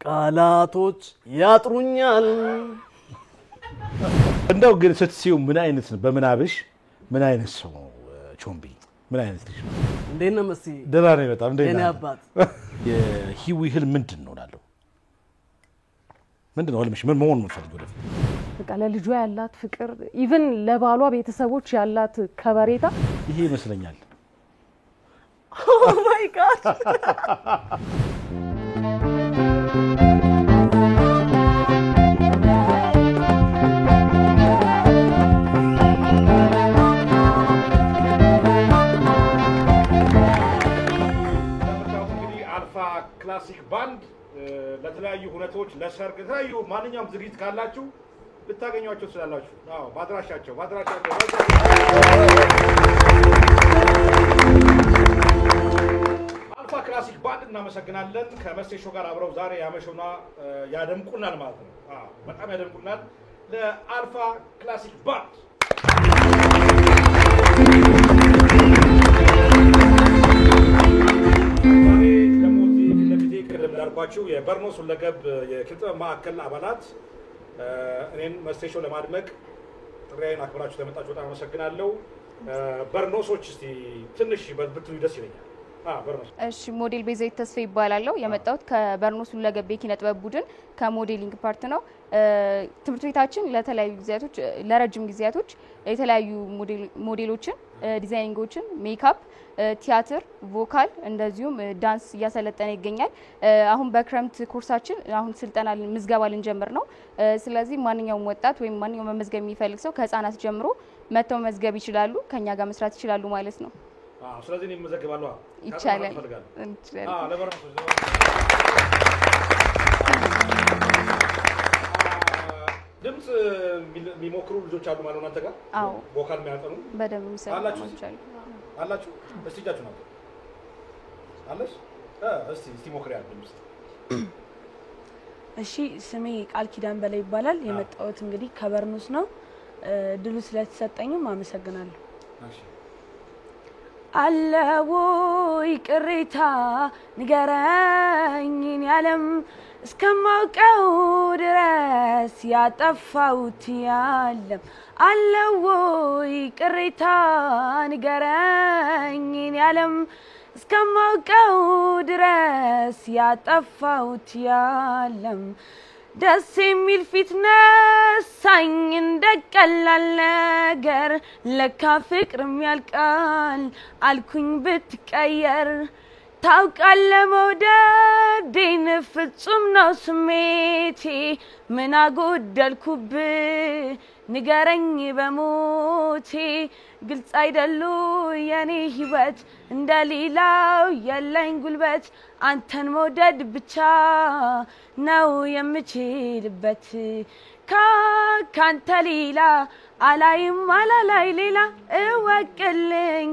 ቃላቶች ያጥሩኛል እንደው ግን ስትሲው ምን አይነት በመናብሽ ምን አይነት ሰው ቾምቢ ምን አይነት ልጅ እንዴት ነው መሲ ደህና ነኝ በጣም እንዴት ነህ ነህ አባት የሂዊ ህል ምንድነው ላለው ምንድነው ህልምሽ ምን መሆን የምትፈልጊው ወደፊት በቃ ለልጇ ያላት ፍቅር ኢቭን ለባሏ ቤተሰቦች ያላት ከበሬታ ይሄ ይመስለኛል ኦ ማይ ጋድ ክላሲክ ባንድ ለተለያዩ ሁነቶች ለሰርግ ለተለያዩ ማንኛውም ዝግጅት ካላችሁ ልታገኙዋቸው ትችላላችሁ አዎ ባድራሻቸው አልፋ ክላሲክ ባንድ እናመሰግናለን ከመሴሾ ጋር አብረው ዛሬ ያመሹና ያደምቁናል ማለት ነው አዎ በጣም ያደምቁናል ለአልፋ ክላሲክ ባንድ ባችሁ የበርኖስ ሁለገብ የኪነጥበብ ማዕከል አባላት እኔን መሴሾ ለማድመቅ ጥሪዬን አክብራችሁ ለመጣችሁ በጣም አመሰግናለሁ በርኖሶች እስቲ ትንሽ በትሉ ደስ ይለኛል በርኖስ እሺ ሞዴል ቤዛዊት ተስፋ ይባላልው የመጣሁት ከበርኖስ ሁለገብ የኪነጥበብ ቡድን ከሞዴሊንግ ፓርት ነው ትምርት ቤታችን ለተለያዩ ጊዜያቶች ለረጅም ጊዜያቶች የተለያዩ ሞዴሎችን ዲዛይኒንጎችን ሜካፕ ቲያትር ቮካል እንደዚሁም ዳንስ እያሰለጠነ ይገኛል አሁን በክረምት ኮርሳችን አሁን ስልጠና ምዝገባ ልንጀምር ነው ስለዚህ ማንኛውም ወጣት ወይም ማንኛውም መመዝገብ የሚፈልግ ሰው ከህፃናት ጀምሮ መተው መዝገብ ይችላሉ ከኛ ጋር መስራት ይችላሉ ማለት ነው ስለዚህ እኔ መዘግባለሁ ይቻላል ለበርኖስ ድምጽ የሚሞክሩ ልጆች አሉ ማለት ነው አንተ ጋር አዎ ቮካል የሚያጠኑ በደንብ የሚሰሩ አላችሁ እስቲ ጃችሁ ነው አለሽ እስቲ ሞክሪ ድምጽ እሺ ስሜ ቃል ኪዳን በላይ ይባላል የመጣሁት እንግዲህ ከበርኖስ ነው ድሉ ስለተሰጠኝም አመሰግናለሁ እሺ አለወይ ቅሬታ ንገረኝ ያለም እስከማውቀው ድረስ ያጠፋውት ያለም አለወይ ቅሬታ ንገረኝ ያለም እስከማውቀው ድረስ ያጠፋውት ያለም ደስ የሚል ፊት ነሳኝ እንደቀላል ነገር ለካ ፍቅርም ያልቃል አልኩኝ ብትቀየር ታውቃለህ መውደዴን ፍጹም ነው ስሜቴ ምን አጎደልኩብህ ንገረኝ በሞቴ ግልጽ አይደሉ የኔ ህይወት እንደሌላው የለኝ ጉልበት አንተን መውደድ ብቻ ነው የምችልበት ካንተ ሌላ አላይም አላላይ ሌላ እወቅልኝ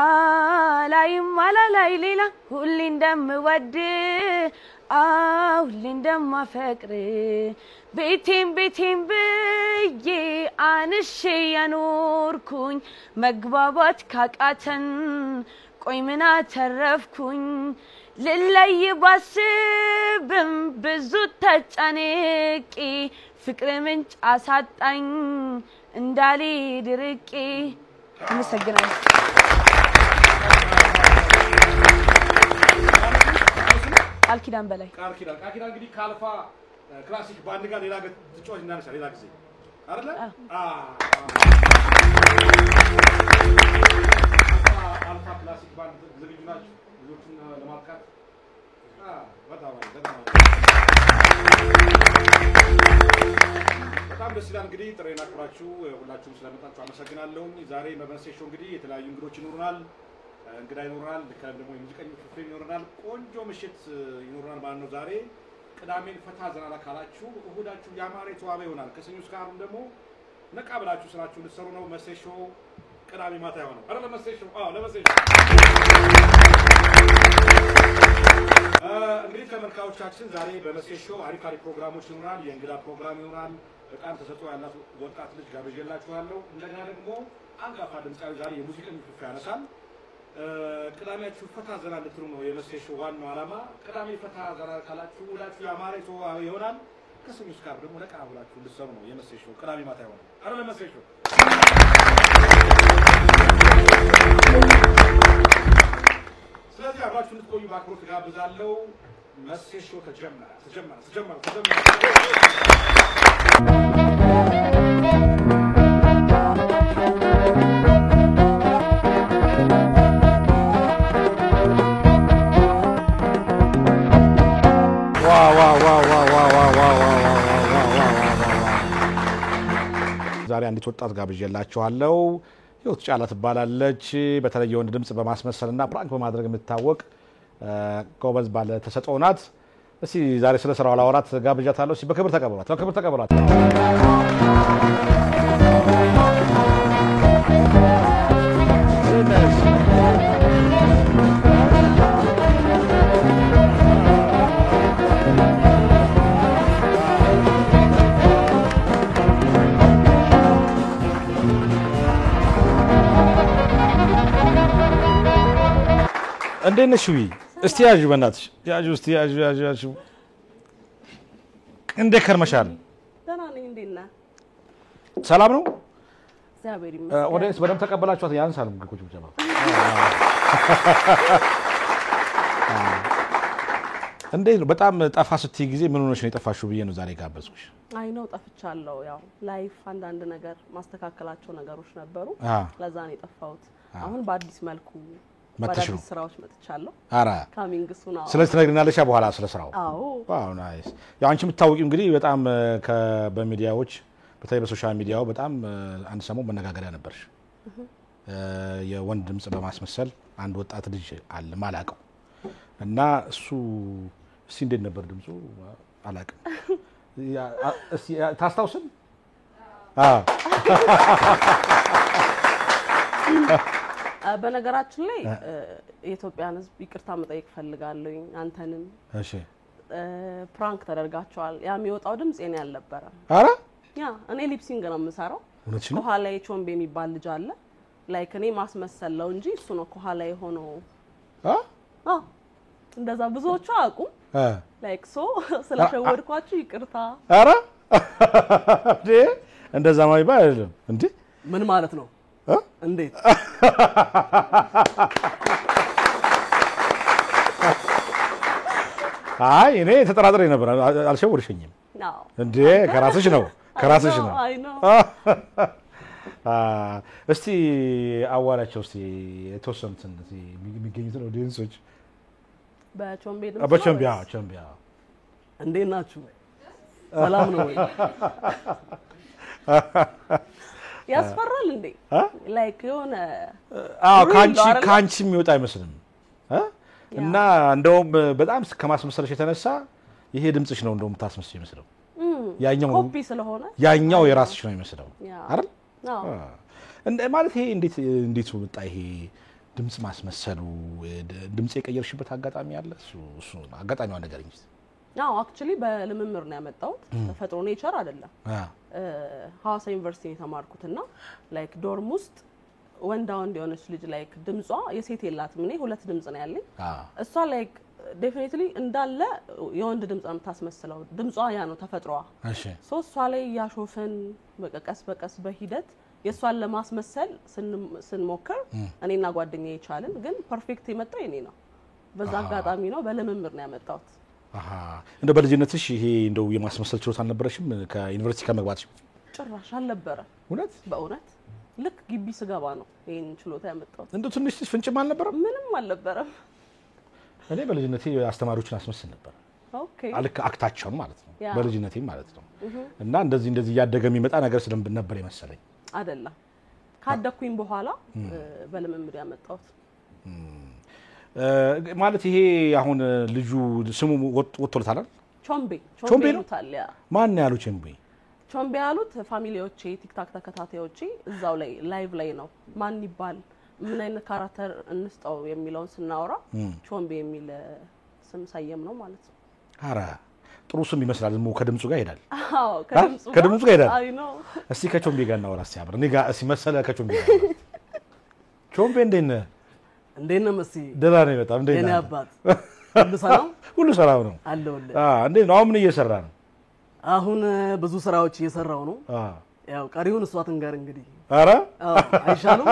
አላይም አላላይ ሌላ ሁሌ እንደምወድ ሁሌ እንደማፈቅር ቤቴም ብዬ አንሼ ያኖርኩኝ መግባባት ካቃተን ቆይ ምን አተረፍኩኝ ልለይ ባስብም ብዙ ተጨንቄ ፍቅር ምንጭ አሳጣኝ እንዳሌ ድርቄ አመሰግናለሁ ቃል ኪዳን በላይ ቃል ኪዳን እንግዲህ ከአልፋ ክላሲክ ባንድ ጋር ሌላ ተጫዋች እናነሳ ሌላ ጊዜ አይደለ አልፋ ክላሲክ ባንድ ዝግጁ ናችሁ ልጆችን ለማጥቃት በጣም ደስ ይላል እንግዲህ ጥሬና አክብራችሁ ሁላችሁም ስለመጣችሁ አመሰግናለሁ ዛሬ በመሴሾ እንግዲህ የተለያዩ እንግዶች ይኖሩናል እንግዳ ይኖርናል ደግሞ የሙዚቀኞች ክፍል ይኖርናል ቆንጆ ምሽት ይኖርናል ማለት ነው ዛሬ ቅዳሜን ፈታ ዘና ካላችሁ እሁዳችሁ ያማረ ተዋበ ይሆናል ከሰኞ እስከ ዓርብ ደግሞ ነቃ ብላችሁ ስራችሁን ልትሰሩ ነው መሴሾ ቅዳሜ ማታ ይሆናል አይደል መሴሾ ለመሴሾ እንግዲህ ተመልካቾቻችን ዛሬ በመሴሾ አሪፍ ፕሮግራሞች ይኖራል የእንግዳ ፕሮግራም ይኖራል በጣም ተሰጥቶ ያላት ወጣት ልጅ ጋብዤላችኋለሁ እንደገና ደግሞ አንጋፋ ድምጻዊ ዛሬ የሙዚቀኞች ክፍል ያነሳል ቅዳሜያችሁ ፈታ ዘና እንድትሉ ነው የመሴሾ ዋናው ዓላማ። ቅዳሜ ፈታ ዘና ካላችሁ ውላችሁ ያማረ ይሆናል። ከሰኞ እስከ ዓርብ ደግሞ ነቃ ብላችሁ እንድትሰሩ ነው የመሴሾ ቅዳሜ ማታ ይሆናል አይደል? መሴሾ ስለዚህ አብራችሁ እንድትቆዩ በአክብሮት ጋብዛለሁ። መሴሾ ተጀመረ። ዛሬ አንዲት ወጣት ጋብዤላችኋለሁ። ህይወት ጫላ ትባላለች። በተለየ ወንድ ድምጽ በማስመሰልና ፕራንክ በማድረግ የምትታወቅ ጎበዝ ባለ ተሰጥኦ ናት። እስቲ ዛሬ ስለ ስራው ላወራት ጋብዣታለሁ። እስቲ በክብር ተቀበሏት። እንዴት ነሽ? እስቲ ያዥ በእናትሽ ያዥ። እንዴት ከርመሻል? ደህና ነኝ። እንዴት ነህ? ሰላም ነው? እግዚአብሔር ይመስገን። ወደስ በደምብ ተቀበላችኋት? ያንሳል ቁጭ ብቻ ነው። እንዴት ነው? በጣም ጠፋ ስትይ ጊዜ ምን ሆነሽ ነው የጠፋሽው ብዬ ነው ዛሬ ጋበዝኩሽ። አይ ነው ጠፍቻለሁ። ያው ላይፍ አንዳንድ ነገር ማስተካከላቸው ነገሮች ነበሩ። ለዛ ነው የጠፋሁት። አሁን በአዲስ መልኩ መጥተሽው ስራዎች መጥቻለሁ። አራ ካሚንግ ሱና ስለዚህ ትነግሪናለሽ በኋላ ስለ ስራው። አዎ ዋው ናይስ። ያው አንቺ የምታውቂው እንግዲህ በጣም በሚዲያዎች በተለይ በሶሻል ሚዲያው በጣም አንድ ሰሞን መነጋገሪያ ነበርሽ። የወንድ ድምጽ በማስመሰል አንድ ወጣት ልጅ አለ ማላቀው እና እሱ እስቲ እንዴት ነበር ድምጹ አላቀም። እስቲ ታስታውስን? በነገራችን ላይ የኢትዮጵያን ሕዝብ ይቅርታ መጠየቅ ፈልጋለሁ። አንተንም እሺ ፕራንክ ተደርጋቸዋል። ያ የሚወጣው ድምጽ የኔ አልነበረም። አረ ያ እኔ ሊፕሲንግ ነው የምሰራው። እውነት ነው? ከኋላ ቾምቤ የሚባል ልጅ አለ። ላይክ እኔ ማስመሰለው እንጂ እሱ ነው ከኋላ የሆነው። እንደዛ ብዙዎቹ አያውቁም። ላይክ ሶ ስለሸወድኳችሁ ይቅርታ። አረ እንደዛ ማይባል አይደለም እንዴ? ምን ማለት ነው? እንዴት? አይ እኔ ተጠራጥሬ ነበር። አልሸወድሽኝም እንዴ? ከራስሽ ነው። አይ ነው። እስቲ አዋላቸው እስቲ የተወሰኑትን እስቲ የሚገኙትን ኦዲየንሶች በቾምቤ ቾምቢያ እንዴት ናችሁ? ሰላም ነው ወይ? ያስፈራል እንዴ? ላይክ የሆነ ካንቺ የሚወጣ አይመስልም እና እንደውም በጣም ከማስመሰልሽ የተነሳ ይሄ ድምጽሽ ነው እንደውም ታስመስል ይመስለው። ኮፒ ስለሆነ ያኛው የራስሽ ነው ይመስለው አይደል? አዎ ማለት ይሄ እንዴት ወጣ ይሄ ድምጽ ማስመሰሉ? ድምጽ የቀየርሽበት አጋጣሚ አለ? እሱ አጋጣሚው ነገርኝ። አዎ አክቹሊ በልምምር ነው ያመጣሁት። ተፈጥሮ ኔቸር አይደለም። ሐዋሳ ዩኒቨርሲቲ የተማርኩትና ላይክ ዶርም ውስጥ ወንዳ የሆነች ልጅ ላይክ ድምጿ የሴት የላትም። እኔ ሁለት ድምጽ ነው ያለኝ። እሷ ላይክ ዴፊኒትሊ እንዳለ የወንድ ድምጽ ነው የምታስመስለው። ድምጿ ያ ነው ተፈጥሯ። እሺ እሷ ላይ ያሾፈን በቀስ በሂደት የሷን ለማስመሰል ስንሞክር እኔና ጓደኛዬ ይቻልን፣ ግን ፐርፌክት የመጣው የኔ ነው። በዛ አጋጣሚ ነው በልምምር ነው ያመጣሁት። እንደው በልጅነትሽ ይሄ እንደው የማስመሰል ችሎታ አልነበረሽም? ከዩኒቨርሲቲ ከመግባትሽ ጭራሽ አልነበረ። እውነት? በእውነት ልክ ግቢ ስገባ ነው ይሄን ችሎታ ያመጣሁት። እንደው ትንሽ ፍንጭም አልነበረም? ምንም አልነበረም። እኔ በልጅነቴ አስተማሪዎችን አስመስል ነበር። ኦኬ አልክ አክታቸውን ማለት ነው በልጅነቴ ማለት ነው። እና እንደዚህ እያደገ የሚመጣ ነገር ስለምን ነበር የመሰለኝ አይደለም። ካደኩኝ በኋላ በልምምድ ያመጣሁት ማለት ይሄ አሁን ልጁ ስሙ ወጥቶለታል አይደል? ቾምቤ ነው ታዲያ። ማን ያለው ቾምቤ ያሉት ፋሚሊዎቼ፣ ቲክታክ ተከታታዮቼ እዛው ላይ ላይቭ ላይ ነው ማን ይባል ምን አይነት ካራክተር እንስጠው የሚለውን ስናወራ ቾምቤ የሚል ስም ሰየም ነው ማለት ነው። አረ ጥሩ ስም ይመስላል። ከድምጹ ጋር ይሄዳል። አዎ ከድምጹ ጋር ይሄዳል። አይ ነው። እስቲ ከቾምቤ ጋር እናወራ እስቲ አብረን። እኔ ጋር እስቲ መሰለ ከቾምቤ ጋር ቾምቤ እንዴት ነህ? እንዴት ነው መሲ? ደህና ነኝ በጣም። እንዴት የኔ ነህ? አባት ሁሉ ሰላም? ሁሉ ሰላም ነው አለሁልህ። እንዴት ነው? አሁን ምን እየሰራ ነው? አሁን ብዙ ስራዎች እየሰራው ነው። ያው ቀሪውን እሷ ትንገር እንግዲህ። ኧረ አይሻልም?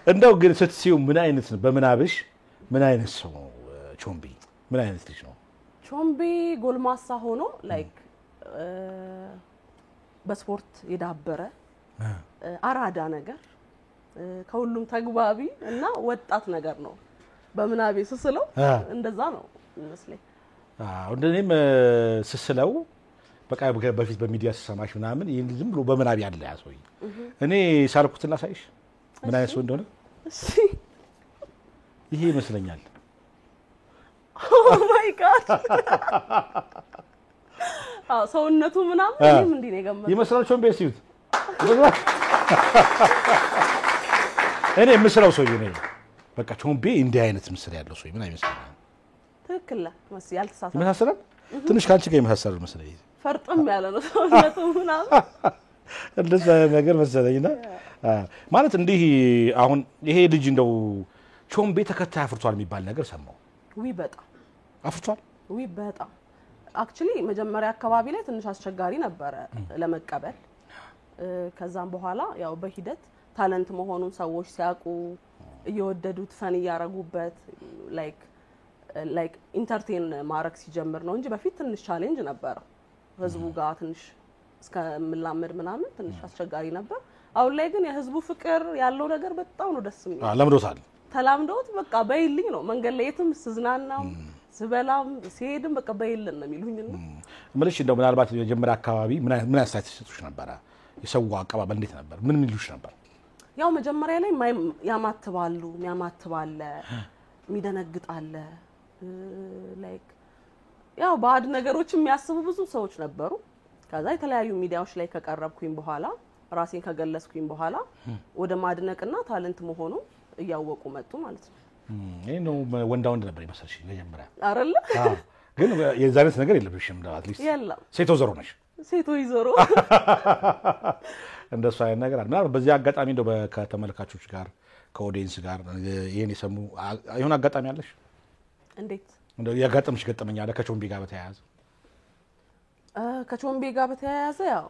እንደው ግን ስትሲው ምን አይነት ነው? በምናብሽ ምን አይነት ሰው ነው ቾምቢ? ምን አይነት ልጅ ነው ቾምቢ? ጎልማሳ ሆኖ ላይክ በስፖርት የዳበረ አራዳ ነገር ከሁሉም ተግባቢ እና ወጣት ነገር ነው። በምናቤ ስስለው እንደዛ ነው መስለኝ። እንደኔም ስስለው በቃ በፊት በሚዲያ ስሰማሽ ምናምን ይሄን ዝም ብሎ በምናቤ ያለ ያሰውኝ እኔ ሳልኩትና ሳይሽ ምን አይነት ሰው እንደሆነ እሺ ይሄ ይመስለኛል። ኦ ማይ ጋድ ሰውነቱ ምናምን እኔም እንዲህ ነው የገመተው ይመስላል። ቾምቤ ሲዩት እኔ ምስለው ሰው ይሄ በቃ ቾምቤ እንዲህ አይነት ምስል ያለው ሰው ምን አይመስልም? ትክክል ነው መስ ያልተሳሳተ ይመሳሰላል። ትንሽ ካንቺ ጋር ይመሳሰላል መሰለኝ። ፈርጥም ያለ ነው ሰውነቱ ምናምን እንደዛ ነገር መሰለኝና ማለት እንዲህ አሁን ይሄ ልጅ እንደው ቾምቤ ተከታይ አፍርቷል የሚባል ነገር ሰማው። በጣም አፍርቷል። በጣም አክቹሊ መጀመሪያ አካባቢ ላይ ትንሽ አስቸጋሪ ነበረ ለመቀበል። ከዛም በኋላ ያው በሂደት ታለንት መሆኑን ሰዎች ሲያውቁ እየወደዱት ፈን ያረጉበት ላይክ ኢንተርቴን ማረክ ሲጀምር ነው እንጂ በፊት ትንሽ ቻሌንጅ ነበር። ህዝቡ ጋር ትንሽ እስከምላመድ ምናምን ትንሽ አስቸጋሪ ነበር። አሁን ላይ ግን የህዝቡ ፍቅር ያለው ነገር በጣም ነው ደስ የሚለው። ለምዶታል። ተላምዶት በቃ በይልኝ ነው መንገድ ላይ የትም ስዝናናም ስበላም ሲሄድም በቃ በይልን ነው የሚሉኝና ምንሽ እንደው ምናልባት የመጀመሪያ አካባቢ ምን አስተያየት ተሰጥቶሽ ነበር? የሰው አቀባበል እንዴት ነበር? ምን ይሉሽ ነበር? ያው መጀመሪያ ላይ ያማትባሉ የሚያማትባለ የሚደነግጣለ ላይክ ያው ባድ ነገሮች የሚያስቡ ብዙ ሰዎች ነበሩ። ከዛ የተለያዩ ሚዲያዎች ላይ ከቀረብኩኝ በኋላ ራሴን ከገለጽኩኝ በኋላ ወደ ማድነቅና ታለንት መሆኑ እያወቁ መጡ ማለት ነው። ይሄ ነው ወንዳ ወንድ ነበር ይመስልሽ መጀመሪያ አይደለ? ግን የዛነት ነገር የለብሽም ነው አትሊስት የለም። ሴቶ ዘሮ ነሽ። ሴቶ ይዘሮ እንደሱ አይነት ነገር አለ። በዚህ አጋጣሚ እንደው ከተመልካቾች ጋር ከኦዲየንስ ጋር ይሄን የሰሙ ይሁን አጋጣሚ አለሽ? እንዴት እንደው ያጋጠምሽ ገጠመኝ አለ ከቾምቤ ጋር በተያያዘ? ከቾምቤ ጋር በተያያዘ ያው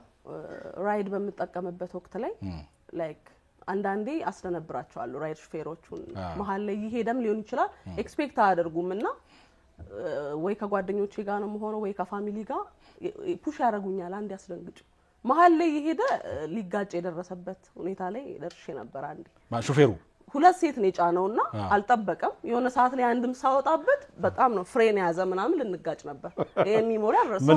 ራይድ በምጠቀምበት ወቅት ላይ ላይክ አንዳንዴ አስደነብራቸዋለሁ ራይድ ሹፌሮቹን መሀል ላይ ይሄደም ሊሆን ይችላል ኤክስፔክት አያደርጉምና ወይ ከጓደኞቼ ጋር ነው መሆነው ወይ ከፋሚሊ ጋር ፑሽ ያደርጉኛል። አንድ ያስደንግጭ መሀል ላይ ይሄደ ሊጋጭ የደረሰበት ሁኔታ ላይ ደርሼ ነበር። አንዴ ሹፌሩ ሁለት ሴት ነው የጫነውና አልጠበቀም። የሆነ ሰዓት ላይ አንድም ሳወጣበት በጣም ነው ፍሬን ያዘ ምናምን ልንጋጭ ነበር። ይሄ ሚሞሪ አረሰው።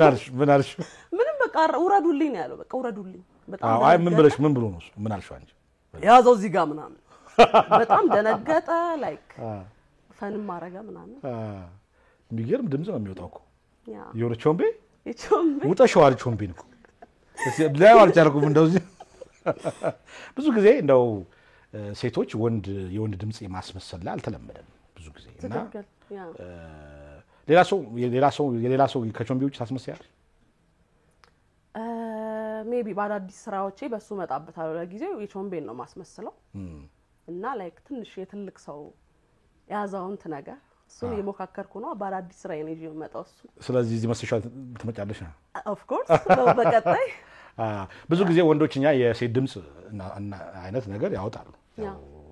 ምን አልሽ? ምንም በቃ ውረዱልኝ ነው ያለው። በቃ ውረዱልኝ በጣም አይ ምን ብለሽ ምን ብሎ ነው ምን አልሽው አንቺ? ያዘው እዚህ ጋር ምናምን በጣም ደነገጠ። ላይክ ፈንም ማረጋ ምናምን የሚገርም ድምጽ ነው የሚወጣው እኮ የሆነ ቾምቤ የቾምቤ ውጣሽዋል። ቾምቤን እኮ ላይ አልቻልኩም። እንደዚህ ብዙ ጊዜ እንደው ሴቶች የወንድ ድምጽ የማስመሰል ላይ አልተለመደም ብዙ ጊዜ እና ሌላ ሰው ከቾምቤ ውጭ ታስመስያለሽ? ሜቢ ባዳዲስ ስራዎቼ በሱ መጣበታለሁ። ለጊዜው የቾምቤን ነው ማስመስለው እና ላይክ ትንሽ የትልቅ ሰው ያዛውንት ነገር እሱን የሞካከርኩ ነው። ባዳዲስ ስራ የኔ ጂው መጣው እሱ። ስለዚህ እዚህ መስሻ ትመጫለሽ? ኦፍ ኮርስ በቀጣይ ብዙ ጊዜ ወንዶችኛ የሴት ድምጽ አይነት ነገር ያወጣሉ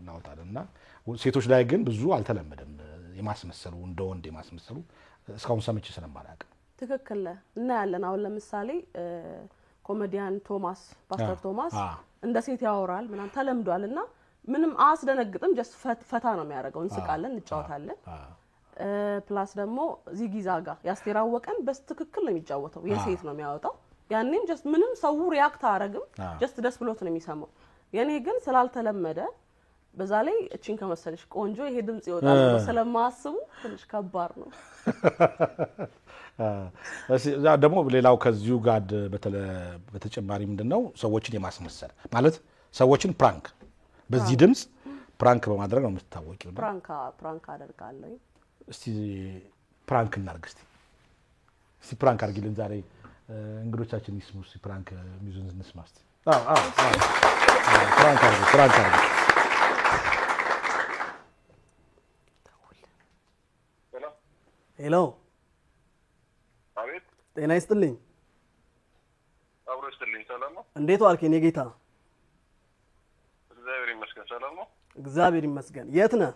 እናወጣልና ሴቶች ላይ ግን ብዙ አልተለመደም የማስመሰሉ እንደ ወንድ የማስመሰሉ እስካሁን ሰምቼ ስለማላውቅ። ትክክል እና ያለን አሁን ለምሳሌ ኮሜዲያን ቶማስ ፓስተር ቶማስ እንደ ሴት ያወራል ምናምን ተለምዷልና ምንም አስደነግጥም። ጀስት ፈታ ነው የሚያደርገው። እንስቃለን እንጫወታለን። ፕላስ ደግሞ ዚጊዛጋ ያስተራወቀን በትክክል ነው የሚጫወተው። የሴት ነው የሚያወጣው። ያኔም ጀስት ምንም ሰው ሪአክት አያረግም። ጀስት ደስ ብሎት ነው የሚሰማው። የኔ ግን ስላልተለመደ በዛ ላይ እቺን ከመሰለሽ ቆንጆ ይሄ ድምጽ ይወጣል ስለማስቡ ትንሽ ከባድ ነው። ደግሞ ሌላው ከዚሁ ጋር በተጨማሪ ምንድነው ሰዎችን የማስመሰል ማለት ሰዎችን ፕራንክ በዚህ ድምጽ ፕራንክ በማድረግ ነው የምትታወቂው። ፕራንክ አደርጋለሁ። እስቲ ፕራንክ እናርግ። እስቲ ፕራንክ አርጊልን ዛሬ እንግዶቻችን ይስሙ። እስቲ ፕራንክ ሚዙን እንስማ። እስቲ ፍራንክ ሄሎ አቤት ጤና ይስጥልኝ አብሮ ይስጥልኝ ሰላም ነው እንዴት ዋልክ የኔ ጌታ እግዚአብሔር ይመስገን ሰላም ነው እግዚአብሔር ይመስገን የት ነህ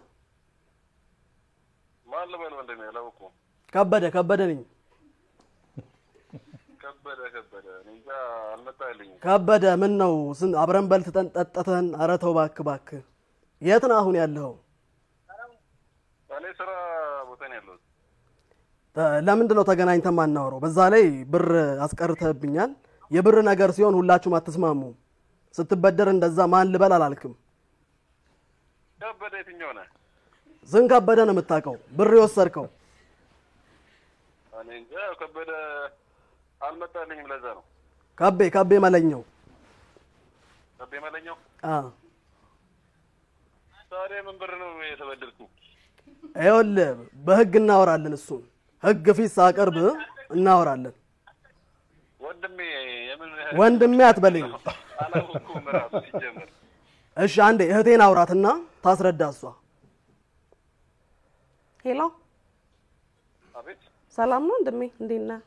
ማን ለማን ወንድሜ አላውቅም ከበደ ነኝ ከበደ እንጃ አልመጣልኝም ከበደ ምን ነው አብረን በልተን ጠጥተን ኧረ ተው እባክህ የት ነህ አሁን ያለኸው እኔ ስራ ቦታ ነው ያለሁት ለምንድን ነው ተገናኝተን ማናወራው በዛ ላይ ብር አስቀርተህብኛል የብር ነገር ሲሆን ሁላችሁም አትስማሙም ስትበደር እንደዛ ማን ልበል አላልክም ከበደ የትኛው ነህ ዝን ከበደ ነው የምታውቀው ብር የወሰድከው እኔ እንጃ ከበደ አልመጣልኝም ለዛ ነው ከቤ መለኛው ታዲያ ምን ብር ነው የተበደልኩ ይኸውልህ በህግ እናወራለን እሱን ህግ ፊት ሳቀርብ እናወራለን ወንድሜ አትበለኝ አላውቅም ራሱ ሲጀምር እሺ አንዴ እህቴን አውራትና ታስረዳ እሷ ሄሎ አቤት ሰላም ነው እንደሜ እንዴት ነህ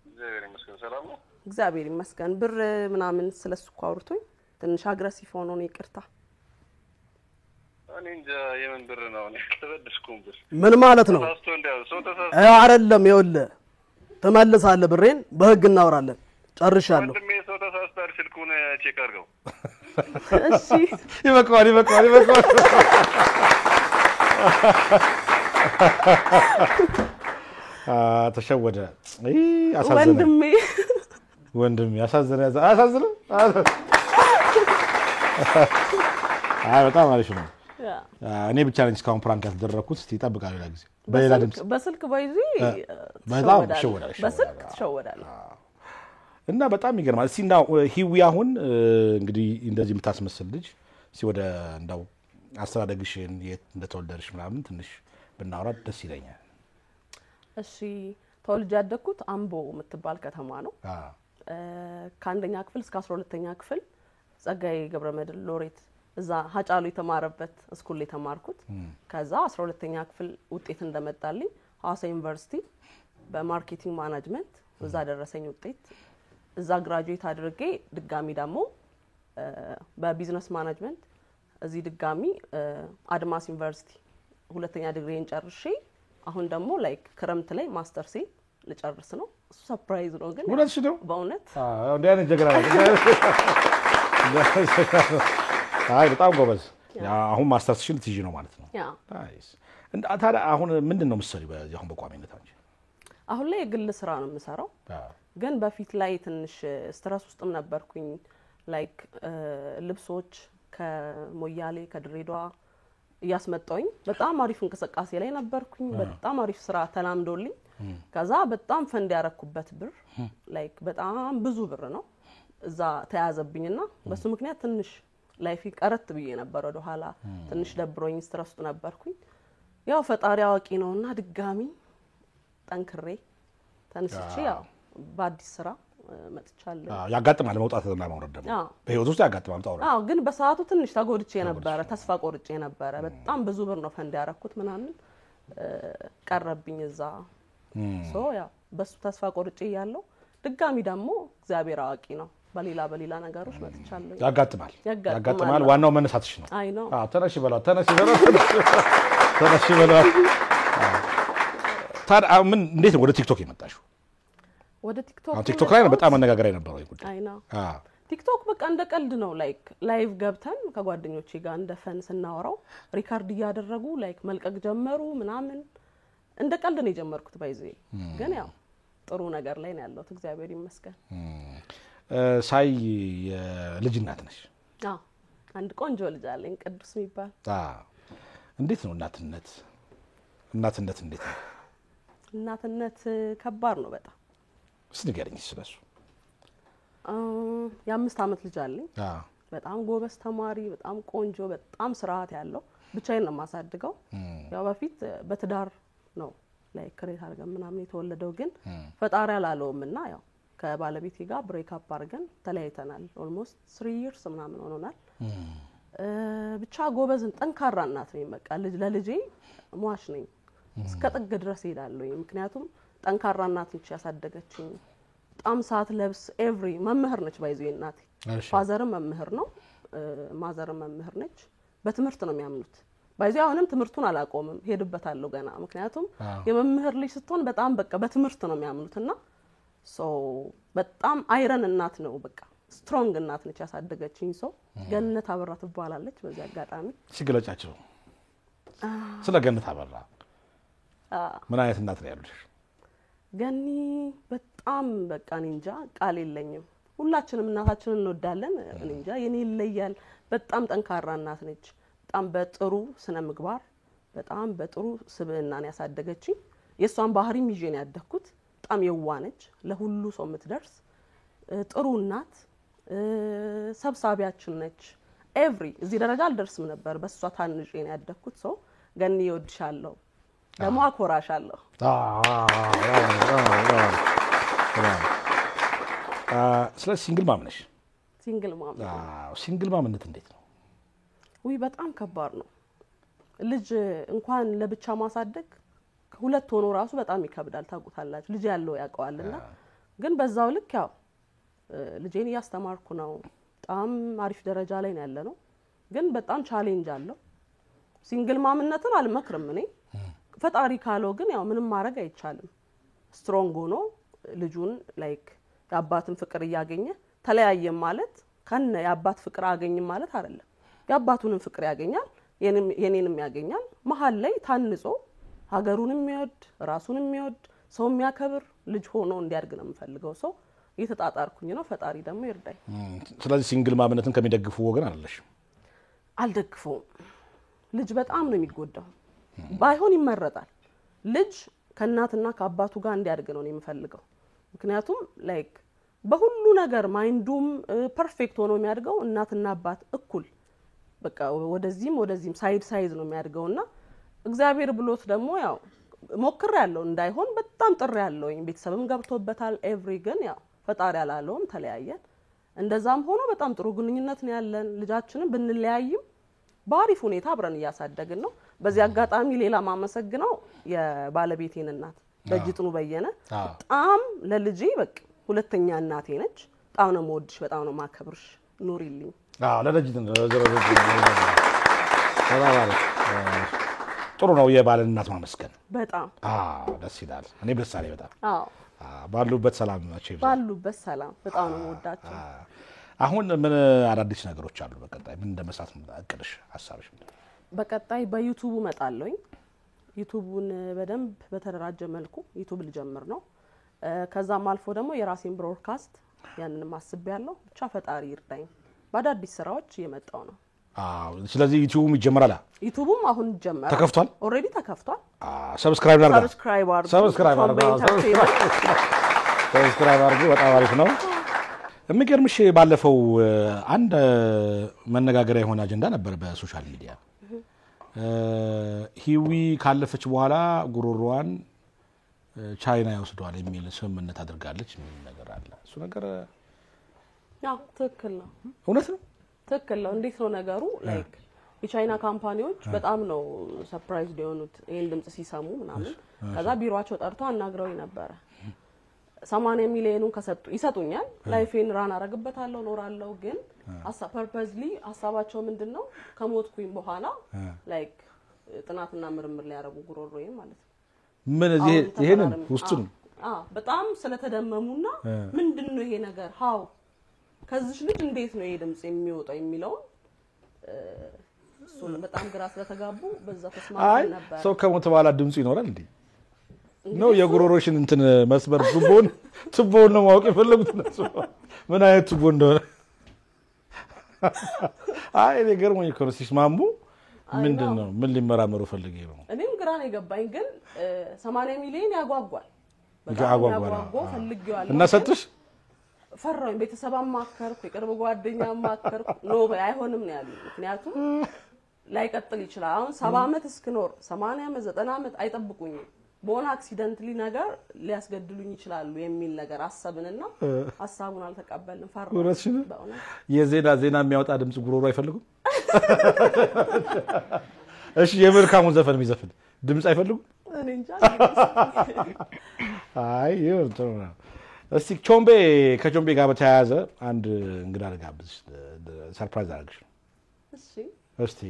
እግዚአብሔር ይመስገን ሰላም ነው እግዚአብሔር ይመስገን ብር ምናምን ስለሱ አውርቶኝ ትንሽ አግሬሲቭ ሆኖ ነው ይቅርታ እኔ እንጃ የምን ብር ነው እኔ ተበደስኩም ብር ምን ማለት ነው ተሳስቶ እንዲያው ሰው ተሳስቶ አይደለም ይኸውልህ ትመልሳለህ ብሬን በህግ እናወራለን ጨርሻለሁ ወንድሜ ሰው ተሳስቷል ስልኩን ቼክ አድርገው እሺ ይበቃዋል ተሸወደ ወንድሜ ያሳዝነ በጣም አሪፍ ነው እኔ ብቻ ነኝ እስካሁን ፕራንክ ያስደረኩት እስቲ ይጠብቃል ሌላ ጊዜ በሌላ ድምጽ በስልክ ባይዚ በጣም ተሸወዳለሽ በስልክ ተሸወዳለሽ እና በጣም ይገርማል እስቲ እንዳው ሂዊ አሁን እንግዲህ እንደዚህ የምታስመስል ልጅ እስቲ ወደ እንዳው አስተዳደግሽን የት እንደተወለድሽ ምናምን ትንሽ ብናወራ ደስ ይለኛል እሺ ተወልጄ ያደግኩት አምቦ የምትባል ከተማ ነው ከአንደኛ ክፍል እስከ 12ኛ ክፍል ጸጋዬ ገብረመድህን ሎሬት እዛ ሀጫሉ የተማረበት ስኩል ላይ ተማርኩት ከዛ 12ኛ ክፍል ውጤት እንደመጣልኝ ሐዋሳ ዩኒቨርሲቲ በማርኬቲንግ ማኔጅመንት እዛ ደረሰኝ ውጤት እዛ ግራጁዌት አድርጌ ድጋሚ ደግሞ በቢዝነስ ማኔጅመንት እዚህ ድጋሚ አድማስ ዩኒቨርሲቲ ሁለተኛ ዲግሪን ጨርሼ አሁን ደግሞ ላይክ ክረምት ላይ ማስተርሴ ልጨርስ ነው እሱ ሰርፕራይዝ ነው ግን ወለሽ ነው በእውነት እንዴ አይነት ጀግና አይ በጣም ጎበዝ አሁን ማስተርስሽን ትይጂ ነው ማለት ነው ናይስ እንዴ ታዲያ አሁን ምንድነው የምትሰሪው በዚህ አሁን በቋሚነት አንቺ አሁን ላይ የግል ስራ ነው የምሰራው ግን በፊት ላይ ትንሽ ስትረስ ውስጥም ነበርኩኝ ላይክ ልብሶች ከሞያሌ ከድሬዳዋ ያስመጣውኝ በጣም አሪፍ እንቅስቃሴ ላይ ነበርኩኝ በጣም አሪፍ ስራ ተላምዶልኝ ከዛ በጣም ፈንድ ያረኩበት ብር ላይክ በጣም ብዙ ብር ነው እዛ ተያዘብኝና በሱ ምክንያት ትንሽ ላይፍ ቀረት ብዬ ነበር ወደ ኋላ ትንሽ ደብሮኝ ስትረስ ውስጥ ነበርኩኝ ያው ፈጣሪ አዋቂ ነውና ድጋሚ ጠንክሬ ተነስቼ ያው በአዲስ ስራ መጥቻለሁ ያጋጥማል መውጣት እና ማውረድ ደግሞ በህይወት ውስጥ ያጋጥማል ታውራ ግን በሰዓቱ ትንሽ ተጎድቼ ነበር ተስፋ ቆርጬ ነበር በጣም ብዙ ብር ነው ፈንድ ያረኩት ምናምን ቀረብኝ እዛ ሶ ያው በሱ ተስፋ ቆርጬ ያለው ድጋሚ ደግሞ እግዚአብሔር አዋቂ ነው በሌላ ነገሮች መጥቻለሁ ያጋጥማል ዋናው መነሳትሽ ነው አይ ነው ተነሽ በለው ታዲያ ምን እንዴት ወደ ቲክቶክ የመጣሽው ወደ ቲክቶክ ቲክቶክ ላይ በጣም መነጋገር የነበረው ይጉዳይ አይ ነው ቲክቶክ በቃ እንደ ቀልድ ነው ላይክ ላይቭ ገብተን ከጓደኞቼ ጋር እንደ ፈን ስናወራው ሪካርድ እያደረጉ ላይክ መልቀቅ ጀመሩ ምናምን እንደ ቀልድ ነው የጀመርኩት ባይዜ ግን ያው ጥሩ ነገር ላይ ነው ያለሁት እግዚአብሔር ይመስገን ሳይ የልጅናት ነሽ አንድ ቆንጆ ልጅ አለኝ ቅዱስ የሚባል እንዴት ነው እናትነት እንዴት ነው እናትነት ከባድ ነው በጣም እስቲ ንገሪኝ ስለሱ የ5 አመት ልጅ አለኝ በጣም ጎበዝ ተማሪ በጣም ቆንጆ በጣም ስርዓት ያለው ብቻዬን ነው ማሳድገው ያው በፊት በትዳር ነው ላይ ክሬት አድርገን ምናምን የተወለደው ግን ፈጣሪ አላለውምና ያው ከባለቤቴ ጋር ብሬክ አፕ አድርገን ተለያይተናል። ኦልሞስት 3 years ምናምን ሆኖናል። ብቻ ጎበዝን ጠንካራ እናት ነኝ። በቃ ለልጄ ሟች ነኝ። እስከ ጥግ ድረስ ሄዳለሁ። ምክንያቱም ጠንካራ እናት ነች ያሳደገችኝ። በጣም ሰዓት ለብስ ኤቭሪ መምህር ነች ባይዘው እናቴ። ፋዘርም መምህር ነው፣ ማዘርም መምህር ነች። በትምህርት ነው የሚያምኑት። ባይዘው አሁንም ትምህርቱን አላቆምም፣ ሄድበታለሁ ገና። ምክንያቱም የመምህር ልጅ ስትሆን በጣም በቃ በትምህርት ነው የሚያምኑትና በጣም አይረን እናት ነው። በቃ ስትሮንግ እናት ነች ያሳደገችኝ። ገነት አበራ ትባላለች። በዚህ አጋጣሚ ሲገለጫቸው ስለ ገነት አበራ ምን አይነት እናት ነው ያሉሽ? ገኒ በጣም በቃ እንጃ ቃል የለኝም። ሁላችንም እናታችንን እንወዳለን። እንጃ የኔ ይለያል። በጣም ጠንካራ እናት ነች። በጣም በጥሩ ስነ ምግባር በጣም በጥሩ ስብዕናን ያሳደገችኝ። የሷን ባህሪም ይዤ ነው ያደግኩት። በጣም የዋነች፣ ለሁሉ ሰው የምትደርስ ጥሩ እናት፣ ሰብሳቢያችን ነች። ኤቭሪ እዚህ ደረጃ አልደርስም ነበር በሷ ታንጬ ነው ያደግኩት። ገኒ ይወድሻለሁ፣ ደግሞ አኮራሻለሁ። ስለዚህ ሲንግል ማም ነሽ? ሲንግል ማምነት እንዴት ነው? በጣም ከባድ ነው። ልጅ እንኳን ለብቻ ማሳደግ ሁለት ሆኖ ራሱ በጣም ይከብዳል። ታውቁታላችሁ፣ ልጅ ያለው ያውቀዋልና። ግን በዛው ልክ ያው ልጄን እያስተማርኩ ነው። በጣም አሪፍ ደረጃ ላይ ነው ያለነው። ግን በጣም ቻሌንጅ አለው። ሲንግል ማምነትን አልመክርም እኔ። ፈጣሪ ካለው ግን ያው ምንም ማድረግ አይቻልም። ስትሮንግ ሆኖ ልጁን ላይክ የአባትን ፍቅር እያገኘ ተለያየም ማለት ከነ የአባት ፍቅር አገኝም ማለት አይደለም። የአባቱንም ፍቅር ያገኛል፣ የኔንም ያገኛል። መሃል ላይ ታንጾ ሀገሩንም የሚወድ ራሱንም የሚወድ ሰው የሚያከብር ልጅ ሆኖ እንዲያድግ ነው የምፈልገው። እየተጣጣርኩኝ ነው። ፈጣሪ ደግሞ ይርዳኝ። ስለዚህ ሲንግል ማምነትን ከሚደግፉ ወገን አይደለሽ? አልደግፈውም። ልጅ በጣም ነው የሚጎዳው። ባይሆን ይመረጣል። ልጅ ከእናትና ከአባቱ ጋር እንዲያድግ ነው የምፈልገው። ምክንያቱም ላይክ በሁሉ ነገር ማይንዱም ፐርፌክት ሆኖ የሚያድገው እናትና አባት እኩል በቃ ወደዚህም ሳይድ ነው የሚያድገውና እግዚአብሔር ብሎት ደግሞ ያው ሞክር ያለው እንዳይሆን በጣም ጥሪ ያለውኝ ቤተሰብም ገብቶበታል። ኤቭሪ ግን ያው ፈጣሪ ያላለውም ተለያየን። እንደዛም ሆኖ በጣም ጥሩ ግንኙነት ነው ያለን። ልጃችንን ብንለያይም በአሪፍ ሁኔታ አብረን እያሳደግን ነው። በዚህ አጋጣሚ ሌላ ማመሰግነው የባለቤቴን እናት በጅጥኑ በየነ በጣም ለልጄ በቃ ሁለተኛ እናቴ ነች። በጣም ነው የምወድሽ፣ በጣም ነው ማከብርሽ። ኑሪልኝ። ለጅጥኑ ጥሩ ነው የባልን እናት ማመስገን። በጣም ደስ ይላል። እኔ ደስ አለኝ በጣም። ባሉበት ሰላም ናቸው። ባሉበት ሰላም። በጣም ነው የምወዳቸው። አሁን ምን አዳዲስ ነገሮች አሉ? በቀጣይ ምን እንደመስራት እቅድሽ፣ ሀሳብሽ? በቀጣይ በዩቲዩብ እመጣለሁኝ። ዩቲዩቡን በደንብ በተደራጀ መልኩ ዩቲዩብ ልጀምር ነው። ከዛም አልፎ ደግሞ የራሴን ብሮድካስት ያንንም አስቤያለሁ። ብቻ ፈጣሪ ይርዳኝ። በአዳዲስ ስራዎች እየመጣው ነው። ስለዚህ ዩቲዩብም ይጀምራል? ዩቲዩብም አሁን ይጀምራል። ተከፍቷል? ኦልሬዲ ተከፍቷል። ሰብስክራይብ አድርጉ። በጣም አሪፍ ነው። የሚገርምሽ ባለፈው አንድ መነጋገሪያ የሆነ አጀንዳ ነበር በሶሻል ሚዲያ። ሂዊ ካለፈች በኋላ ጉሮሮዋን ቻይና ይወስዷል የሚል ስምምነት አድርጋለች የሚል ነገር አለ። እሱ ነገር ያው ትክክል ነው? እውነት ነው? ትክክል ነው። እንዴት ነው ነገሩ? ላይክ የቻይና ካምፓኒዎች በጣም ነው ሰርፕራይዝ የሆኑት ይሄን ድምጽ ሲሰሙ ምናምን። ከዛ ቢሮአቸው ጠርቶ አናግረውኝ ነበር። 80 ሚሊዮኑን ከሰጡ ይሰጡኛል፣ ላይፌን ራን አረግበታለሁ፣ ኖራለሁ። ግን ፐርፐዝሊ ሐሳባቸው ምንድነው ከሞትኩኝ በኋላ ላይክ ጥናትና ምርምር ላይ ያረጉ ጉሮሮዬ ማለት ነው። ምን ይሄንን ውስጡን በጣም ስለተደመሙና ምንድነው ይሄ ነገር ሃው ከዚህ ልጅ እንዴት ነው ይሄ ድምጽ የሚወጣው የሚለው እሱ በጣም ግራ ስለተጋቡ በዛ ተስማምተን ነበር። ሰው ከሞተ በኋላ ድምጽ ይኖራል እንዴ? ነው የጉሮሮሽን እንትን መስበር ቱቦን ነው ማወቅ የፈለጉት ነው። ምን አይነት ቱቦ እንደሆነ እኔ ገርሞኝ እኮ ነው ሲስማሙ። ምንድነው ምን ሊመራመሩ ፈልጌ ነው? እኔም ግራ ነው የገባኝ። ግን 80 ሚሊዮን ያጓጓል። ያጓጓል ፈልጌዋለሁ እና ሰጥሽ ፈራኝ። ቤተሰብ አማከርኩ፣ የቅርብ ጓደኛ አማከርኩ። ኖ አይሆንም ነው ያሉት። ምክንያቱም ላይቀጥል ይችላል። አሁን 70 ዓመት እስክኖር 80 ዓመት 90 ዓመት አይጠብቁኝም። በሆነ አክሲደንትሊ ነገር ሊያስገድሉኝ ይችላሉ የሚል ነገር አሰብንና ሐሳቡን አልተቀበልንም ፈራን በእውነት የዜና የሚያወጣ ድምጽ ጉሮሮ አይፈልጉም እሺ የመልካሙን ዘፈን የሚዘፍን ድምጽ አይፈልጉም እኔ እንጃ አይ ጥሩ ነው እስቲ ከቾምቤ ጋር በተያያዘ አንድ እንግዳ ልጋብዝ ሰርፕራይዝ አድርግሽ እሺ እስቲ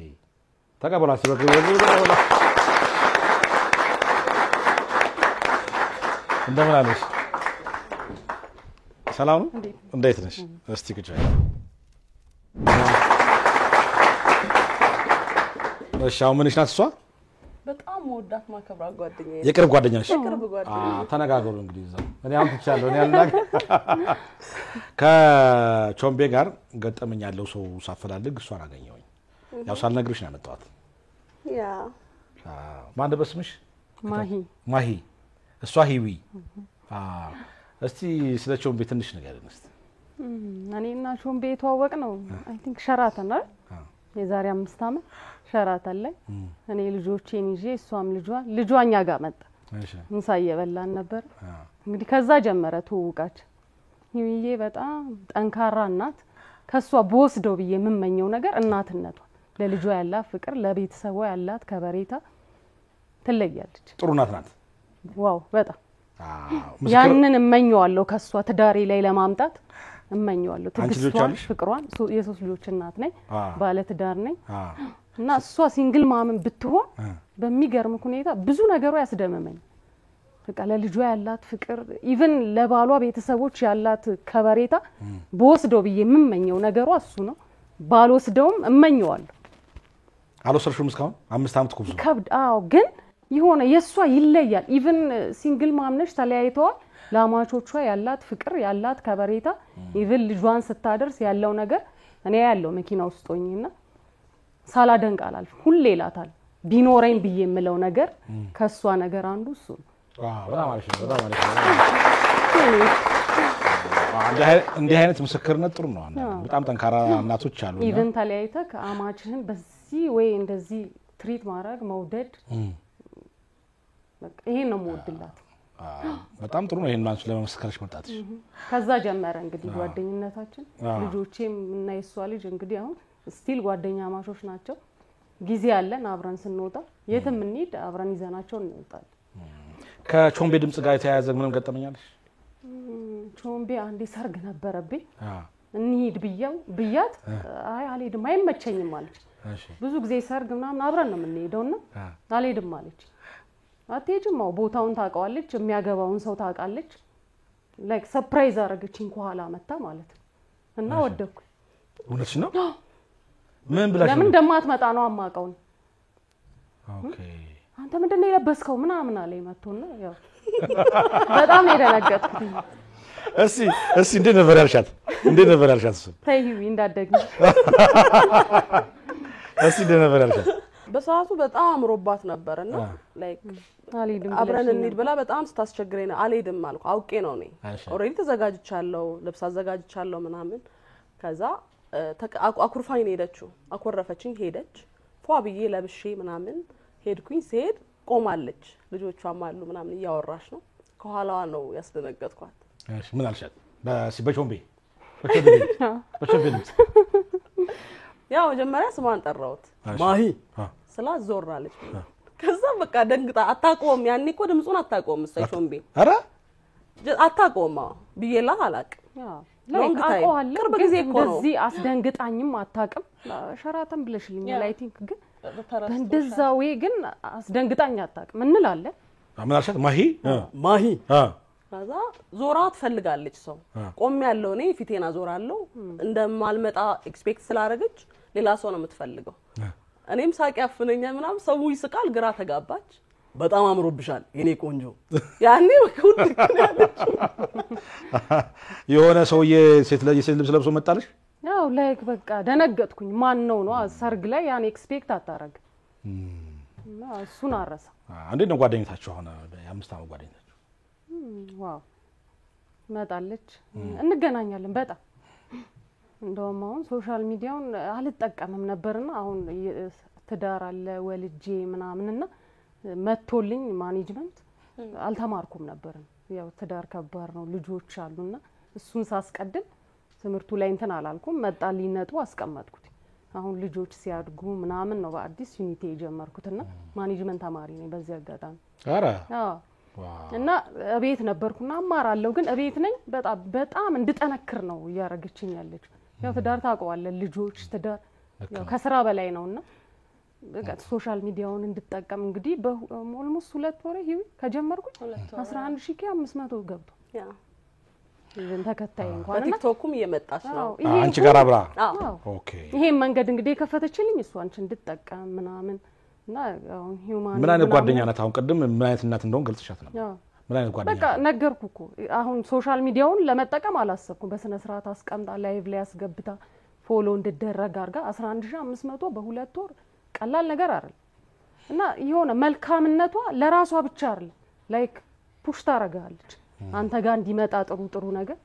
ተቀበሏት ተቀበሏት እንደምን አለሽ ሰላም ነው እንዴት ነሽ እስቲ ቁጭ እሺ አሁን ምንሽ ናት እሷ በጣም ወዳት ማከብራ ጓደኛዬ የቅርብ ጓደኛሽ የቅርብ ጓደኛዬ ተነጋገሩ እንግዲህ እዛው እኔ አሁን ትቻለሁ እኔ ያልናገ ከቾምቤ ጋር ገጠመኝ ያለው ሰው ሳፈላልግ እሷን አገኘሁኝ ያው ሳልነግርሽ ነው ያመጣኋት ያ ማን በስምሽ ማሂ እሷ ሂዊ እስቲ ስለ ቾምቤ ትንሽ ንገሪን እስቲ እኔና ቾምቤ የተዋወቅ ነው አይ ቲንክ ሸራተን አይደል የዛሬ 5 አመት ሸራተን ላይ እኔ ልጆቼን ይዤ እሷም ልጇኛ ጋር መጣ እሺ ምሳ እየበላን ነበር እንግዲህ ከዛ ጀመረ ትውውቃችን ሂዊዬ በጣም ጠንካራ እናት ከሷ በወስደው ብዬ የምመኘው ነገር እናትነቷ ለልጇ ያላት ፍቅር ለቤተሰቧ ያላት ከበሬታ ትለያለች ጥሩ እናት ናት ዋው በጣም ያንን እመኘዋለሁ ከሷ ትዳሬ ላይ ለማምጣት እመኘዋለሁ ትግስቷን ፍቅሯን የሶስት ልጆች እናት ነኝ ባለ ትዳር ነኝ እና እሷ ሲንግል ማምን ብትሆን በሚገርም ሁኔታ ብዙ ነገሩ ያስደመመኝ በቃ ለልጇ ያላት ፍቅር ኢቭን ለባሏ ቤተሰቦች ያላት ከበሬታ በወስደው ብዬ የምመኘው ነገሩ እሱ ነው ባልወስደውም እመኘዋለሁ አልወሰድሽውም እስካሁን 5 አመት ኩብዙ ከብድ ግን ይሆነ የሷ ይለያል ኢቭን ሲንግል ማምነሽ ተለያይተዋል ላማቾቿ ያላት ፍቅር ያላት ከበሬታ ኢቭን ልጇን ስታደርስ ያለው ነገር እኔ ያለው መኪና ውስጥ ሆኝና ሳላደንቅ አላልፍ ሁሌ ይላታል ቢኖረኝ ብዬ የምለው ነገር ከሷ ነገር አንዱ እሱ ነው በጣም አሪፍ ነው እንዲህ አይነት ምስክርነት ጥሩ ነው በጣም ጠንካራ እናቶች አሉ ኢቭን ተለያይተህ አማችህን በዚህ ወይ እንደዚህ ትሪት ማድረግ መውደድ በቃ ይሄን ነው የምወድላት በጣም ጥሩ ነው ይሄን ማንስ ለመመስከርሽ መጣጥሽ ከዛ ጀመረ እንግዲህ ጓደኝነታችን ልጆቼም እና የሷ ልጅ እንግዲህ አሁን ስቲል ጓደኛ ማሾች ናቸው ጊዜ ያለን አብረን ስንወጣ የትም እንሂድ አብረን ይዘናቸው እንወጣለን ከቾምቤ ድምጽ ጋር የተያያዘ ምንም ገጠመኛለሽ ቾምቤ አንዴ ሰርግ ነበረብኝ እንሂድ ብያት አይ አልሄድም አይመቸኝም አለች ብዙ ጊዜ ሰርግ ምናምን አብረን ነው የምንሄደውና አልሄድም አለች አትሄጂም ቦታውን ታውቃለች የሚያገባውን ሰው ታውቃለች ላይክ ሰርፕራይዝ አረጋችኝ ከኋላ መጣ ማለት እና ወደኩ እውነትሽ ነው ምን ብላሽ ለምን እንደማትመጣ ነው አማቀው ኦኬ አንተ ምንድነው የለበስከው ምናምን አለኝ መጥቶና ያው በጣም የደነገጥኩት እሺ እንዴት ነበር ያልሻት እሱ ተይው እንዳደግኝ እሺ እንዴት ነበር ያልሻት በሰዓቱ በጣም ሮባት ነበርና ላይክ አልሄድም አብረን እንሂድ ብላ በጣም ስታስቸግረኝ አልሄድም አልኩ አውቄ ነው ነኝ ኦሬዲ ተዘጋጅቻለሁ ልብስ አዘጋጅቻለሁ ምናምን ከዛ አኩርፋኝ ሄደችው አኮረፈችኝ ሄደች ፏ ብዬ ለብሼ ምናምን ሄድኩኝ ሲሄድ ቆማለች ልጆቿም አሉ ምናምን እያወራሽ ነው ከኋላዋ ነው ያስደነገጥኳት እሺ ምን አልሻት በቾምቤ ያው መጀመሪያ ስሟን ጠራሁት ማሂ ስላዞራለች ከዛ በቃ ደንግጣ አታቆም ያኔ እኮ ድምጹን አታቆም ቾምቤ አረ አታቆም ብዬላት አላቅም ላይክ አቆዋለሁ ቅርብ ጊዜ እኮ ነው እዚህ አስደንግጣኝም አታቅም ሸራተን ብለሽልኛል አይ ቲንክ ግን እንደዛው ግን አስደንግጣኝ አታቅም እንላለን ምን አልሻት ማሂ ከዛ ዞራ ትፈልጋለች ሰው ቆም ያለው እኔ ፊቴና ዞራለሁ እንደማልመጣ ኤክስፔክት ስላደረገች ሌላ ሰው ነው የምትፈልገው እኔም ሳቂ ያፍነኛ ምናም ሰው ይስቃል ግራ ተጋባች በጣም አምሮብሻል የኔ ቆንጆ ያኔ ወኩት የሆነ ሰውዬ ሴት ልብስ ለብሶ መጣልሽ ያው ላይክ በቃ ደነገጥኩኝ ማን ነው ሰርግ ላይ ያን ኤክስፔክት አታረግ እና እሱን አረሳ እንዴት ነው ጓደኝታችሁ አሁን የ5 አመት ጓደኝታችሁ ዋው መጣለች እንገናኛለን በጣም እንደውም አሁን ሶሻል ሚዲያውን አልጠቀምም ነበርና አሁን ትዳር አለ ወልጄ ምናምንና መጥቶልኝ ማኔጅመንት አልተማርኩም ነበር ያው ትዳር ከባድ ነው ልጆች አሉና እሱን ሳስቀድም ትምርቱ ላይ እንትን አላልኩም መጣልኝ ነጥቡ አስቀመጥኩት አሁን ልጆች ሲያድጉ ምናምን ነው በአዲስ ዩኒቲ የጀመርኩትና ማኔጅመንት ተማሪ ነኝ በዚህ አጋጣሚ አረ እና እቤት ነበርኩና አማራለሁ ግን እቤት ነኝ በጣም እንድጠነክር ነው ያረጋችኝ ያለች ያው ትዳር ታውቀዋለህ ልጆች ትዳር ያው ከስራ በላይ ነውና በቃ ሶሻል ሚዲያውን እንድጠቀም እንግዲህ በኦልሞስት 2 ወር ይሄ ከጀመርኩኝ 11500 ገብቶ ያ ይሄን ተከታይ እንኳን እና ቲክቶኩም እየመጣች ነው አንቺ ጋር አብራ ኦኬ ይሄ መንገድ እንግዲህ የከፈተችልኝ እሱ አንቺ እንድጠቀም ምናምን እና አሁን ሂዩማን ምን አይነት ጓደኛ ናት አሁን ቅድም ምን አይነት እናት እንደሆነ ገልጽሻት ነበር ምን አይነት ጓደኛ በቃ ነገርኩ አሁን ሶሻል ሚዲያውን ለመጠቀም አላሰብኩም በስነ ስርዓት አስቀምጣ ላይቭ ላይ ያስገብታ ፎሎ እንድደረግ አርጋ 11500 በ2 ወር ቀላል ነገር አይደል እና የሆነ መልካምነቷ ለራሷ ብቻ አይደል ላይክ ፑሽ ታረጋለች አንተ ጋር እንዲመጣ ጥሩ ነገር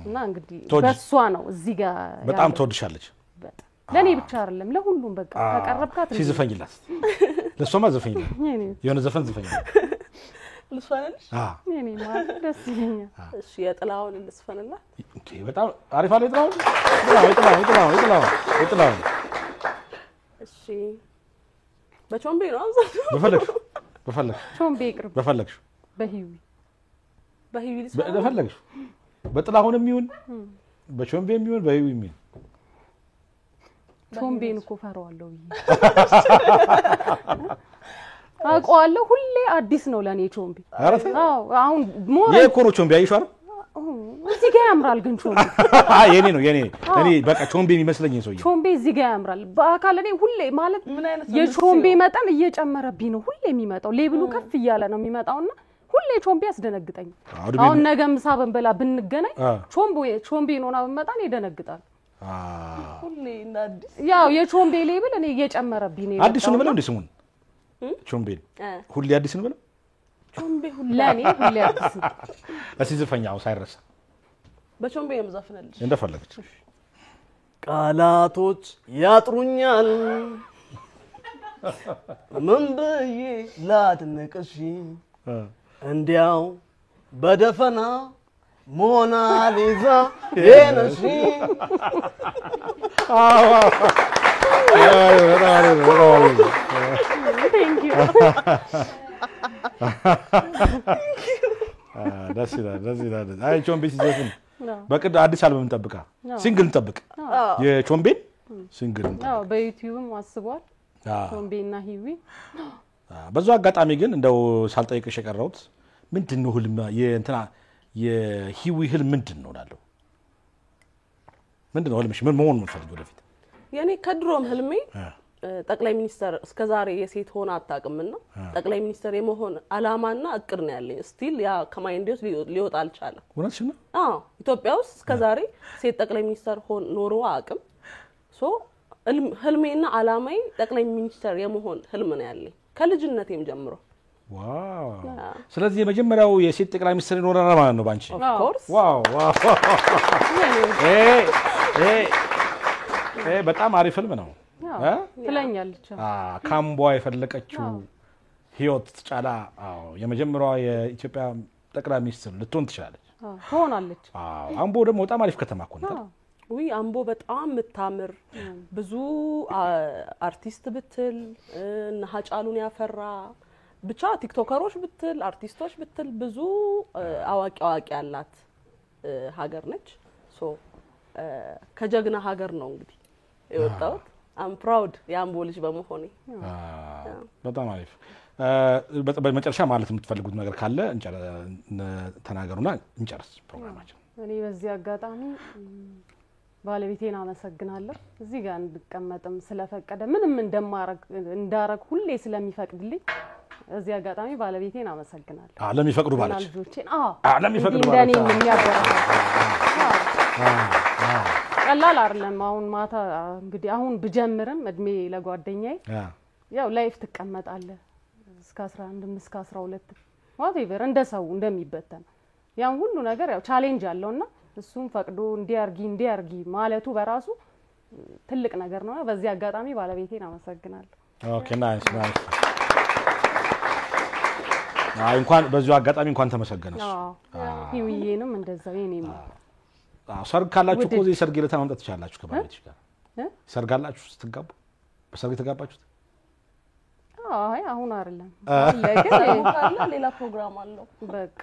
እና እንግዲህ በሷ ነው እዚህ ጋር በጣም ተወድሻለች በጣም ለኔ ብቻ አይደለም ለሁሉም በቃ ተቀረብካት ሲዝፈኝላት ለሷማ ዘፈኝላት የሆነ ዘፈን ዘፈኝላት ልስፈንልሽ እኔ ማለት ደስ ይለኛል እሺ የጥላውን ልስፈንላት እንዴ በጣም አሪፍ አለ ይጥላው እሺ በቾምቤ ነው በፈለግሽ ቾምቤ ይቅርብ በፈለግሽ በሂዊ ልስፈን በፈለግሽ በጥላሁንም ይሁን በቾምቤም ይሁን በሂዊም ይሁን ቾምቤን እኮ ፈራዋለሁ አውቀዋለሁ ሁሌ አዲስ ነው ለኔ ቾምቤ አዎ አሁን የኮሮ ቾምቤ አይሻር እዚህ ጋር ያምራል ግን ቾምቤ የኔ ነው እኔ በቃ ቾምቤ የሚመስለኝ ሰውዬ ቾምቤ እዚህ ጋር ያምራል በአካል እኔ ሁሌ ማለት የቾምቤ መጠን እየጨመረብኝ ነው ሁሌ የሚመጣው ሌብሉ ከፍ እያለ ነው የሚመጣውና ሁሌ ቾምቤ ያስደነግጠኝ አሁን ነገ ምሳ በንበላ ብንገናኝ ቾምቤ ነውና በመጣን ይደነግጣል ሁሌ እንዳዲስ ያው የቾምቤ ሌብል እኔ እየጨመረብኝ ነው አዲስ ነው ብለው እንደስሙን ቾምቤ ሁሌ አዲስ ነው ብለው ቾምቤ ለኔ ሁሌ አዲስ ነው ለሲዝፈኛው ሳይረሳ በቾምቤ ነው ዘፈነልሽ እንደፈለግች ቃላቶች ያጥሩኛል ምን ብዬ ላድንቅሽ እንዲያው በደፈና ሞናሊዛ የነሽ Thank you. ደስ ይላል አይ ቾምቤ ሲዘፍን በቅድ አዲስ አልበም እንጠብቃ ሲንግል እንጠብቅ የቾምቤን ሲንግል አዎ በዩቲዩብም አስቧል ቾምቤና ሂዊ በዛው አጋጣሚ ግን እንደው ሳልጠይቅሽ የቀረውት ምንድነው ህልም የእንትና የሂዊ ህልም ምንድነው ላለው ምንድነው ህልምሽ ምን መሆን የምትፈልጊው ወደፊት የኔ ከድሮም ህልሜ ጠቅላይ ሚኒስተር እስከዛሬ የሴት ሆነ አጣቀምና ጠቅላይ ሚኒስተር የመሆን አላማና እቅድ ነው ያለኝ ስቲል ያ ከማይንዲስ ሊወጣ አልቻለም ወራሽ ነው ኢትዮጵያ ውስጥ እስከዛሬ ሴት ጠቅላይ ሚኒስተር ኖሮ አቅም ሶ ህልሜና አላማዬ ጠቅላይ ሚኒስተር የመሆን ህልም ነው ያለኝ ከልጅነቴም ጀምሮ ዋው ስለዚህ የመጀመሪያው የሴት ጠቅላይ ሚኒስተር ይኖራል ማለት ነው ባንቺ ኦፍ ኮርስ ዋው በጣም አሪፍ ህልም ነው ትለኛለች ካምቧ የፈለቀችው ህይወት ጫላ የመጀመሪያው የኢትዮጵያ ጠቅላይ ሚኒስተር ልትሆን ትችላለች ትሆናለች አምቦ ደግሞ በጣም አሪፍ ከተማ እኮ ነው ወይ አምቦ በጣም ምታምር ብዙ አርቲስት ብትል እና ሀጫሉን ያፈራ ብቻ ቲክቶከሮች ብትል አርቲስቶች ብትል ብዙ አዋቂ ያላት ሀገር ነች ሶ ከጀግና ሀገር ነው እንግዲህ የወጣው I'm proud የአምቦ ልጅ በመሆኔ በጣም አሪፍ በመጨረሻ ማለት የምትፈልጉት ነገር ካለ ተናገሩና እንጨርስ ፕሮግራማችን እኔ በዚህ አጋጣሚ ባለቤቴን አመሰግናለሁ እዚህ ጋር እንድቀመጥም ስለፈቀደ ምንም እንዳረግ ሁሌ ስለሚፈቅድልኝ እዚህ አጋጣሚ ባለቤቴን አመሰግናለሁ ለሚፈቅዱ ባለች ልጆቼን ለሚፈቅዱ እንደኔ የሚያበረታታ ቀላል አይደለም አሁን ማታ እንግዲህ አሁን ብጀምርም እድሜ ለጓደኛዬ ያው ላይፍ ተቀመጣለ እስከ 11 እስከ 12 whatever እንደሰው እንደሚበተን ያን ሁሉ ነገር ያው ቻሌንጅ አለውና እሱም ፈቅዶ እንዲያርጊ ማለቱ በራሱ ትልቅ ነገር ነው በዚህ አጋጣሚ ባለቤቴን አመሰግናለሁ ኦኬ ናይስ እንኳን በዚሁ አጋጣሚ እንኳን ተመሰገነሽ ይውዬንም እንደዛው የኔም ሰርግ ካላችሁ እኮ እዚህ ሰርግ ለታ ማምጣት ትችላላችሁ ከባለቤትሽ ጋር ሰርግ አላችሁ ስትጋቡ በሰርግ ተጋባችሁት አይ አሁን አይደለም ለከ ሌላ ፕሮግራም አለው በቃ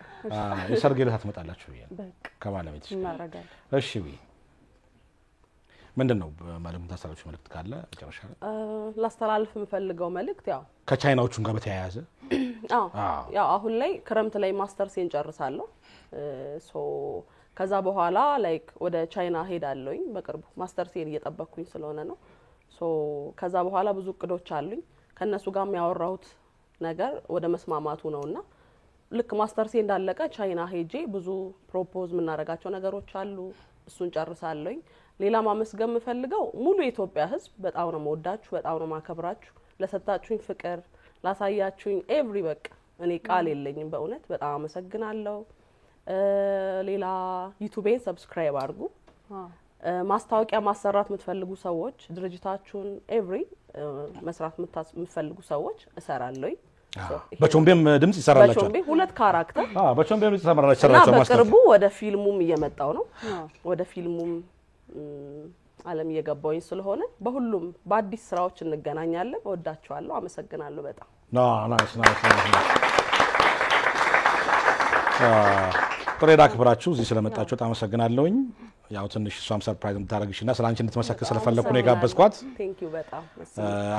የሰርግ ለታ ትመጣላችሁ ይሄ በቃ ከባለቤትሽ እናረጋለን እሺ ምንድነው ማለት ታሳለችሁ መልእክት ካለ መጨረሻ ላስተላልፍ የምፈልገው መልእክት ያው ከቻይናዎቹም ጋር በተያያዘ ያው አሁን ላይ ክረምት ላይ ማስተርሴን ጨርሳለሁ ሶ ከዛ በኋላ ላይክ ወደ ቻይና ሄዳለሁኝ በቅርቡ ማስተርሴን እየጠበቅኩኝ ስለሆነ ነው ሶ ከዛ በኋላ ብዙ እቅዶች አሉኝ ከነሱ ጋር የሚያወራሁት ነገር ወደ መስማማቱ ነውና ልክ ማስተርሴ እንዳለቀ ቻይና ሄጄ ብዙ ፕሮፖዝ ምናረጋቸው ነገሮች አሉ እሱን ጨርሳለሁኝ ሌላ ማመስገን የምፈልገው ሙሉ የኢትዮጵያ ህዝብ በጣም ነው መወዳችሁ በጣም ነው ማከብራችሁ ለሰጣችሁኝ ፍቅር ላሳያችሁኝ ኤቭሪ በቃ እኔ ቃል የለኝም በእውነት በጣም አመሰግናለሁ ሌላ ዩቲዩብን ሰብስክራይብ አድርጉ ማስታወቂያ ማሰራት የምትፈልጉ ሰዎች ድርጅታችሁን ኤቭሪ መስራት የምትፈልጉ ሰዎች እሰራለሁኝ በቾምቤም ድምጽ ይሰራላችሁ በቾምቤ ሁለት ካራክተር በቾምቤም ድምጽ ይሰራላችሁ በቅርቡ ወደ ፊልሙም እየመጣው ነው ወደ ፊልሙም ዓለም እየገባውኝ ስለሆነ በሁሉም በአዲስ ስራዎች እንገናኛለን ወዳችኋለሁ አመሰግናለሁ በጣም ናይስ ጥሬዳ ክብራችሁ እዚህ ስለመጣችሁ በጣም አመሰግናለሁኝ ያው ትንሽ ሷም ሰርፕራይዝ እንድታረግሽና ስላንቺ እንድትመሰክር ስለፈለኩ ነው የጋበዝኳት ቴንክ ዩ በጣም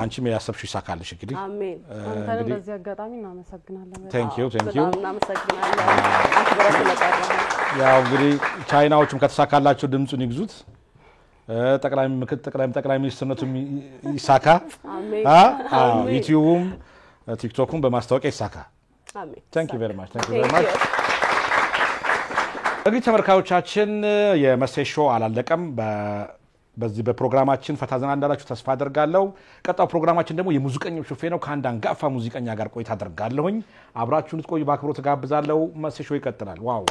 አንቺም ያሰብሽው ይሳካልሽ እንግዲህ አሜን አንተን በዚህ አጋጣሚ እናመሰግናለን ቴንክ ዩ እናመሰግናለን አክብራችሁ ለቀረበ ያው እንግዲህ ቻይናዎችም ከተሳካላችሁ ድምጹን ይግዙት ጠቅላይ ሚኒስትርነቱም ይሳካ አሜን ዩቲዩብም ቲክቶክም በማስታወቂያ ይሳካ አሜን ቴንክ ዩ ቬሪ ማች እንግዲህ ተመልካቾቻችን የመሴሾ አላለቀም በዚህ በፕሮግራማችን ፈታ ዘና እንዳላችሁ ተስፋ አደርጋለሁ ቀጣው ፕሮግራማችን ደግሞ የሙዚቀኞች ሹፌ ነው ከአንድ አንጋፋ ሙዚቀኛ ጋር ቆይታ አደርጋለሁኝ አብራችሁን ልትቆዩ በአክብሮት ጋብዛለሁ መሴሾ ይቀጥላል ዋው